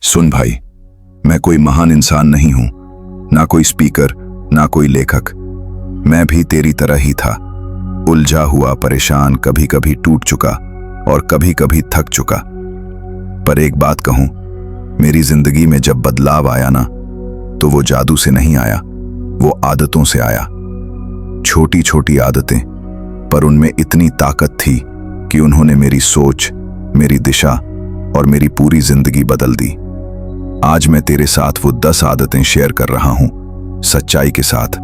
सुन भाई, मैं कोई महान इंसान नहीं हूं, ना कोई स्पीकर, ना कोई लेखक। मैं भी तेरी तरह ही था, उलझा हुआ, परेशान, कभी कभी टूट चुका और कभी कभी थक चुका। पर एक बात कहूं, मेरी जिंदगी में जब बदलाव आया ना, तो वो जादू से नहीं आया, वो आदतों से आया। छोटी छोटी आदतें, पर उनमें इतनी ताकत थी कि उन्होंने मेरी सोच, मेरी दिशा और मेरी पूरी जिंदगी बदल दी। आज मैं तेरे साथ वो 10 आदतें शेयर कर रहा हूं, सच्चाई के साथ।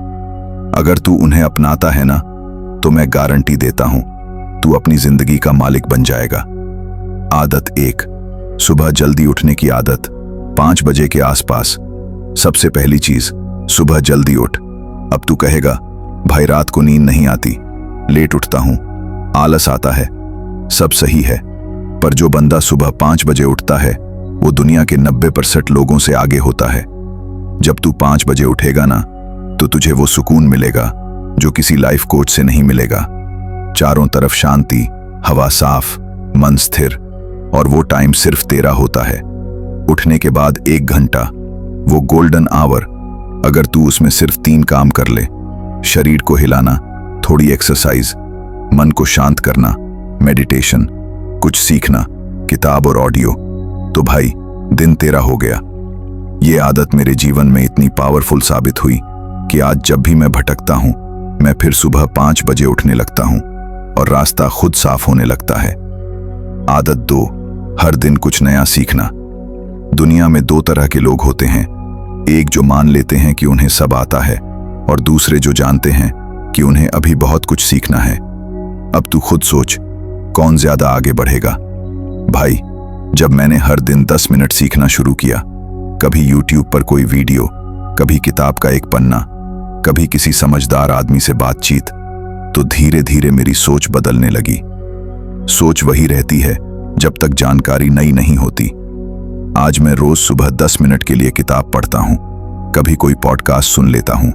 अगर तू उन्हें अपनाता है ना, तो मैं गारंटी देता हूं, तू अपनी जिंदगी का मालिक बन जाएगा। आदत 1, सुबह जल्दी उठने की आदत। 5 बजे के आसपास। सबसे पहली चीज, सुबह जल्दी उठ। अब तू कहेगा, भाई रात को नींद नहीं आती, लेट उठता हूं, आलस आता है। सब सही है, पर जो बंदा सुबह 5 बजे उठता है, वो दुनिया के 90% लोगों से आगे होता है। जब तू 5 बजे उठेगा ना, तो तुझे वो सुकून मिलेगा जो किसी लाइफ कोच से नहीं मिलेगा। चारों तरफ शांति, हवा साफ, मन स्थिर, और वो टाइम सिर्फ तेरा होता है। उठने के बाद 1 घंटा, वो गोल्डन आवर, अगर तू उसमें सिर्फ 3 काम कर ले, शरीर को हिलाना, थोड़ी एक्सरसाइज, मन को शांत करना, मेडिटेशन, कुछ सीखना, किताब और ऑडियो, तो भाई दिन तेरा हो गया। ये आदत मेरे जीवन में इतनी पावरफुल साबित हुई कि आज जब भी मैं भटकता हूं, मैं फिर सुबह 5 बजे उठने लगता हूं और रास्ता खुद साफ होने लगता है। आदत 2, हर दिन कुछ नया सीखना। दुनिया में 2 तरह के लोग होते हैं, एक जो मान लेते हैं कि उन्हें सब आता है, और दूसरे जो जानते हैं कि उन्हें अभी बहुत कुछ सीखना है। अब तू खुद सोच, कौन ज्यादा आगे बढ़ेगा? भाई, जब मैंने हर दिन 10 मिनट सीखना शुरू किया, कभी यूट्यूब पर कोई वीडियो, कभी किताब का एक पन्ना, कभी किसी समझदार आदमी से बातचीत, तो धीरे धीरे मेरी सोच बदलने लगी। सोच वही रहती है जब तक जानकारी नई नहीं होती। आज मैं रोज सुबह 10 मिनट के लिए किताब पढ़ता हूं, कभी कोई पॉडकास्ट सुन लेता हूं।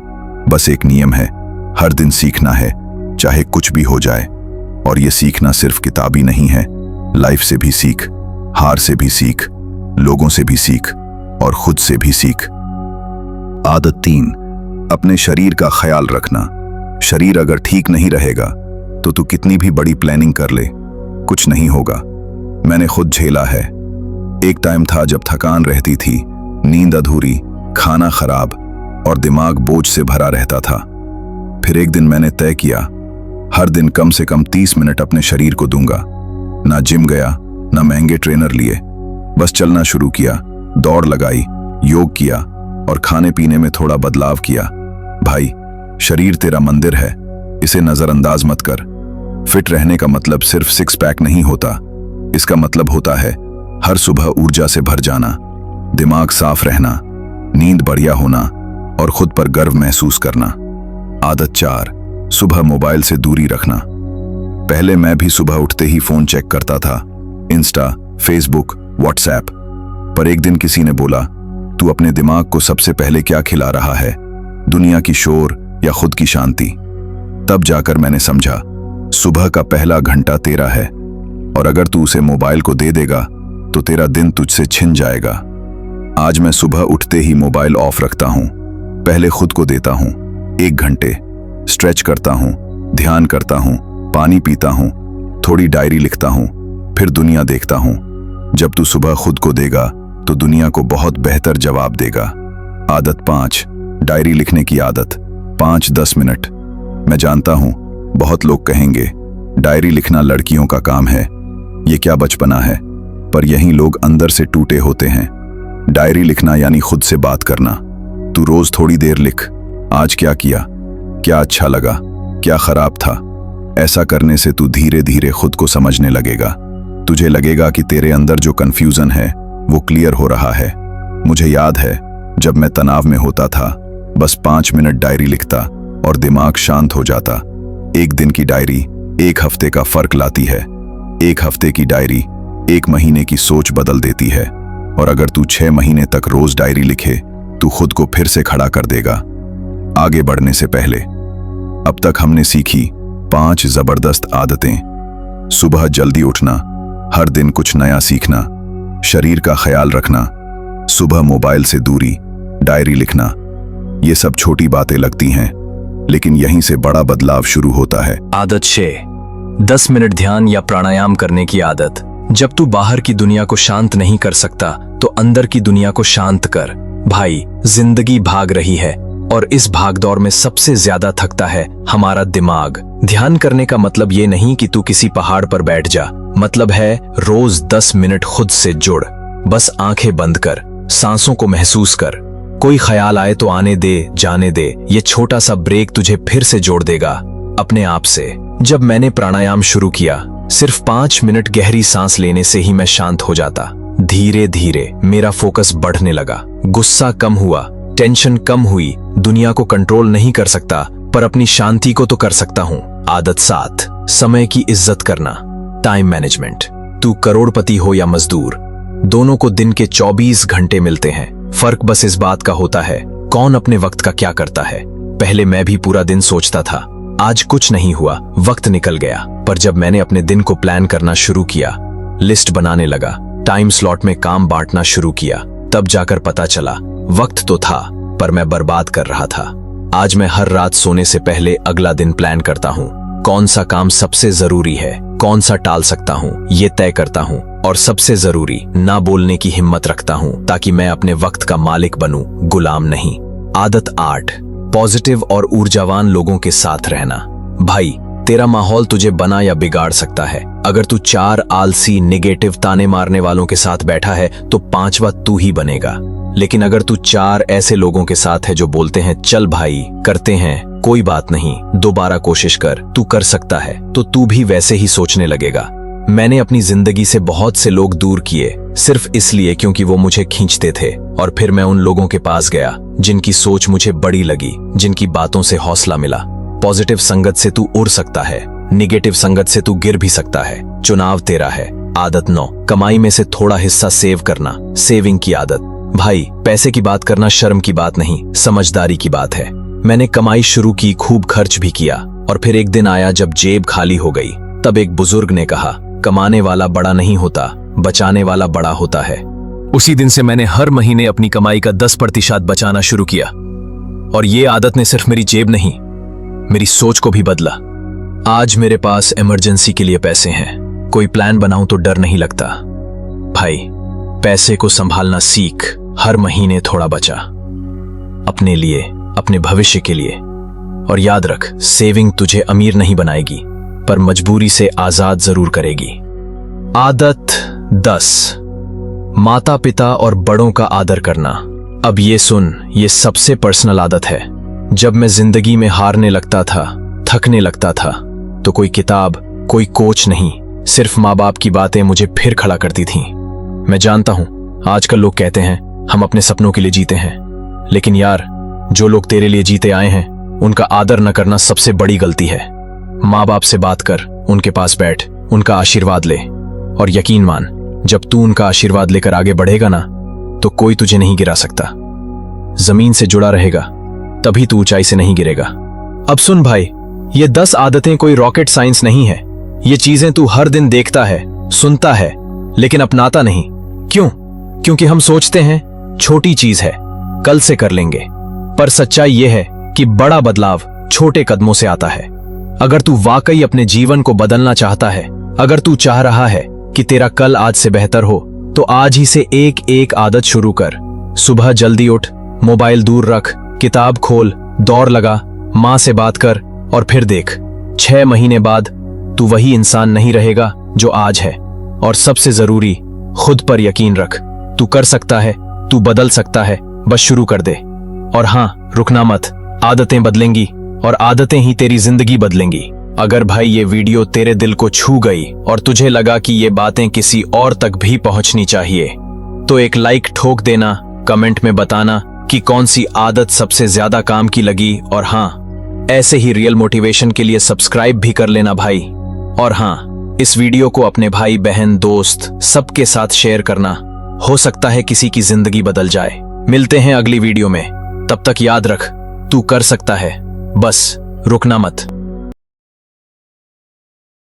बस एक नियम है, हर दिन सीखना है, चाहे कुछ भी हो जाए। और ये सीखना सिर्फ किताबी नहीं है, लाइफ से भी सीख, हार से भी सीख, लोगों से भी सीख और खुद से भी सीख। आदत 3, अपने शरीर का ख्याल रखना। शरीर अगर ठीक नहीं रहेगा, तो तू कितनी भी बड़ी प्लानिंग कर ले, कुछ नहीं होगा। मैंने खुद झेला है। एक टाइम था जब थकान रहती थी, नींद अधूरी, खाना खराब और दिमाग बोझ से भरा रहता था। फिर एक दिन मैंने तय किया, हर दिन कम से कम 30 मिनट अपने शरीर को दूंगा। ना जिम गया, ना महंगे ट्रेनर लिए, बस चलना शुरू किया, दौड़ लगाई, योग किया और खाने पीने में थोड़ा बदलाव किया। भाई, शरीर तेरा मंदिर है, इसे नजरअंदाज मत कर। फिट रहने का मतलब सिर्फ 6 पैक नहीं होता, इसका मतलब होता है हर सुबह ऊर्जा से भर जाना, दिमाग साफ रहना, नींद बढ़िया होना और खुद पर गर्व महसूस करना। आदत 4, सुबह मोबाइल से दूरी रखना। पहले मैं भी सुबह उठते ही फोन चेक करता था, इंस्टा, फेसबुक, व्हाट्सएप। पर एक दिन किसी ने बोला, तू अपने दिमाग को सबसे पहले क्या खिला रहा है, दुनिया की शोर या खुद की शांति? तब जाकर मैंने समझा, सुबह का पहला घंटा तेरा है, और अगर तू उसे मोबाइल को दे देगा, तो तेरा दिन तुझसे छिन जाएगा। आज मैं सुबह उठते ही मोबाइल ऑफ रखता हूं, पहले खुद को देता हूं 1 घंटे, स्ट्रेच करता हूं, ध्यान करता हूं, पानी पीता हूं, थोड़ी डायरी लिखता हूं, फिर दुनिया देखता हूं। जब तू सुबह खुद को देगा, तो दुनिया को बहुत बेहतर जवाब देगा। आदत 5, डायरी लिखने की आदत। 5-10 मिनट। मैं जानता हूं, बहुत लोग कहेंगे, डायरी लिखना लड़कियों का काम है, ये क्या बचपना है, पर यही लोग अंदर से टूटे होते हैं। डायरी लिखना यानी खुद से बात करना। तू रोज थोड़ी देर लिख, आज क्या किया, क्या अच्छा लगा, क्या खराब था। ऐसा करने से तू धीरे धीरे खुद को समझने लगेगा। तुझे लगेगा कि तेरे अंदर जो कंफ्यूजन है, वो क्लियर हो रहा है। मुझे याद है, जब मैं तनाव में होता था, बस 5 मिनट डायरी लिखता और दिमाग शांत हो जाता। 1 दिन की डायरी 1 हफ्ते का फर्क लाती है। 1 हफ्ते की डायरी 1 महीने की सोच बदल देती है। और अगर तू 6 महीने तक रोज डायरी लिखे, तू खुद को फिर से खड़ा कर देगा, आगे बढ़ने से पहले। अब तक हमने सीखी 5 जबरदस्त आदतें। सुबह जल्दी उठना, हर दिन कुछ नया सीखना, शरीर का ख्याल रखना, सुबह मोबाइल से दूरी, डायरी लिखना, ये सब छोटी बातें लगती हैं, लेकिन यहीं से बड़ा बदलाव शुरू होता है। आदत 6, 10 मिनट ध्यान या प्राणायाम करने की आदत। जब तू बाहर की दुनिया को शांत नहीं कर सकता तो अंदर की दुनिया को शांत कर। भाई, जिंदगी भाग रही है और इस भागदौड़ में सबसे ज्यादा थकता है हमारा दिमाग। ध्यान करने का मतलब ये नहीं कि तू किसी पहाड़ पर बैठ जा, मतलब है रोज 10 मिनट खुद से जुड़। बस आंखें बंद कर, सांसों को महसूस कर, कोई ख्याल आए तो आने दे, जाने दे। ये छोटा सा ब्रेक तुझे फिर से जोड़ देगा अपने आप से। जब मैंने प्राणायाम शुरू किया, सिर्फ 5 मिनट गहरी सांस लेने से ही मैं शांत हो जाता। धीरे धीरे मेरा फोकस बढ़ने लगा, गुस्सा कम हुआ, टेंशन कम हुई। दुनिया को कंट्रोल नहीं कर सकता, पर अपनी शांति को तो कर सकता हूँ। आदत 7, समय की इज्जत करना, टाइम मैनेजमेंट। तू करोड़पति हो या मजदूर, दोनों को दिन के 24 घंटे मिलते हैं। फर्क बस इस बात का होता है कौन अपने वक्त का क्या करता है। पहले मैं भी पूरा दिन सोचता था, आज कुछ नहीं हुआ, वक्त निकल गया। पर जब मैंने अपने दिन को प्लान करना शुरू किया, लिस्ट बनाने लगा, टाइम स्लॉट में काम बांटना शुरू किया, तब जाकर पता चला वक्त तो था पर मैं बर्बाद कर रहा था। आज मैं हर रात सोने से पहले अगला दिन प्लान करता हूँ। कौन सा काम सबसे जरूरी है, कौन सा टाल सकता हूँ, ये तय करता हूँ। और सबसे जरूरी, ना बोलने की हिम्मत रखता हूँ, ताकि मैं अपने वक्त का मालिक बनूं, गुलाम नहीं। आदत 8, पॉजिटिव और ऊर्जावान लोगों के साथ रहना। भाई, तेरा माहौल तुझे बना या बिगाड़ सकता है। अगर तू 4 आलसी, नेगेटिव, ताने मारने वालों के साथ बैठा है तो 5वां तू ही बनेगा। लेकिन अगर तू 4 ऐसे लोगों के साथ है जो बोलते हैं चल भाई, करते हैं, कोई बात नहीं, दोबारा कोशिश कर, तू कर सकता है, तो तू भी वैसे ही सोचने लगेगा। मैंने अपनी जिंदगी से बहुत से लोग दूर किए, सिर्फ इसलिए क्योंकि वो मुझे खींचते थे। और फिर मैं उन लोगों के पास गया जिनकी सोच मुझे बड़ी लगी, जिनकी बातों से हौसला मिला। पॉजिटिव संगत से तू उड़ सकता है, निगेटिव संगत से तू गिर भी सकता है। चुनाव तेरा है। आदत 9, कमाई में से थोड़ा हिस्सा सेव करना, सेविंग की आदत। भाई, पैसे की बात करना शर्म की बात नहीं, समझदारी की बात है। मैंने कमाई शुरू की, खूब खर्च भी किया, और फिर एक दिन आया जब जेब खाली हो गई। तब एक बुजुर्ग ने कहा, कमाने वाला बड़ा नहीं होता, बचाने वाला बड़ा होता है। उसी दिन से मैंने हर महीने अपनी कमाई का 10% बचाना शुरू किया। और ये आदत ने सिर्फ मेरी जेब नहीं, मेरी सोच को भी बदला। आज मेरे पास इमरजेंसी के लिए पैसे हैं, कोई प्लान बनाऊं तो डर नहीं लगता। भाई, पैसे को संभालना सीख, हर महीने थोड़ा बचा, अपने लिए, अपने भविष्य के लिए। और याद रख, सेविंग तुझे अमीर नहीं बनाएगी, पर मजबूरी से आजाद जरूर करेगी। आदत 10, माता पिता और बड़ों का आदर करना। अब ये सुन, ये सबसे पर्सनल आदत है। जब मैं जिंदगी में हारने लगता था, थकने लगता था, तो कोई किताब, कोई कोच नहीं, सिर्फ माँ बाप की बातें मुझे फिर खड़ा करती थीं। मैं जानता हूं, आजकल लोग कहते हैं हम अपने सपनों के लिए जीते हैं, लेकिन यार, जो लोग तेरे लिए जीते आए हैं, उनका आदर न करना सबसे बड़ी गलती है। माँ बाप से बात कर, उनके पास बैठ, उनका आशीर्वाद ले, और यकीन मान, जब तू उनका आशीर्वाद लेकर आगे बढ़ेगा ना, तो कोई तुझे नहीं गिरा सकता। जमीन से जुड़ा रहेगा, तभी तू ऊंचाई से नहीं गिरेगा। अब सुन भाई, ये 10 आदतें कोई रॉकेट साइंस नहीं है। ये चीजें तू हर दिन देखता है, सुनता है, लेकिन अपनाता नहीं। क्यों? क्योंकि हम सोचते हैं छोटी चीज है, कल से कर लेंगे। पर सच्चाई यह है कि बड़ा बदलाव छोटे कदमों से आता है। अगर तू वाकई अपने जीवन को बदलना चाहता है, अगर तू चाह रहा है कि तेरा कल आज से बेहतर हो, तो आज ही से एक एक आदत शुरू कर। सुबह जल्दी उठ, मोबाइल दूर रख, किताब खोल, दौड़ लगा, माँ से बात कर, और फिर देख, 6 महीने बाद तू वही इंसान नहीं रहेगा जो आज है। और सबसे जरूरी, खुद पर यकीन रख। तू कर सकता है, तू बदल सकता है, बस शुरू कर दे। और हाँ, रुकना मत, आदतें बदलेंगी और आदतें ही तेरी जिंदगी बदलेंगी। अगर भाई ये वीडियो तेरे दिल को छू गई और तुझे लगा कि ये बातें किसी और तक भी पहुंचनी चाहिए, तो एक लाइक ठोक देना, कमेंट में बताना कि कौन सी आदत सबसे ज्यादा काम की लगी। और हाँ, ऐसे ही रियल मोटिवेशन के लिए सब्सक्राइब भी कर लेना भाई। और हाँ, इस वीडियो को अपने भाई बहन दोस्त सबके साथ शेयर करना, हो सकता है किसी की जिंदगी बदल जाए। मिलते हैं अगली वीडियो में, तब तक याद रख, तू कर सकता है, बस रुकना मत।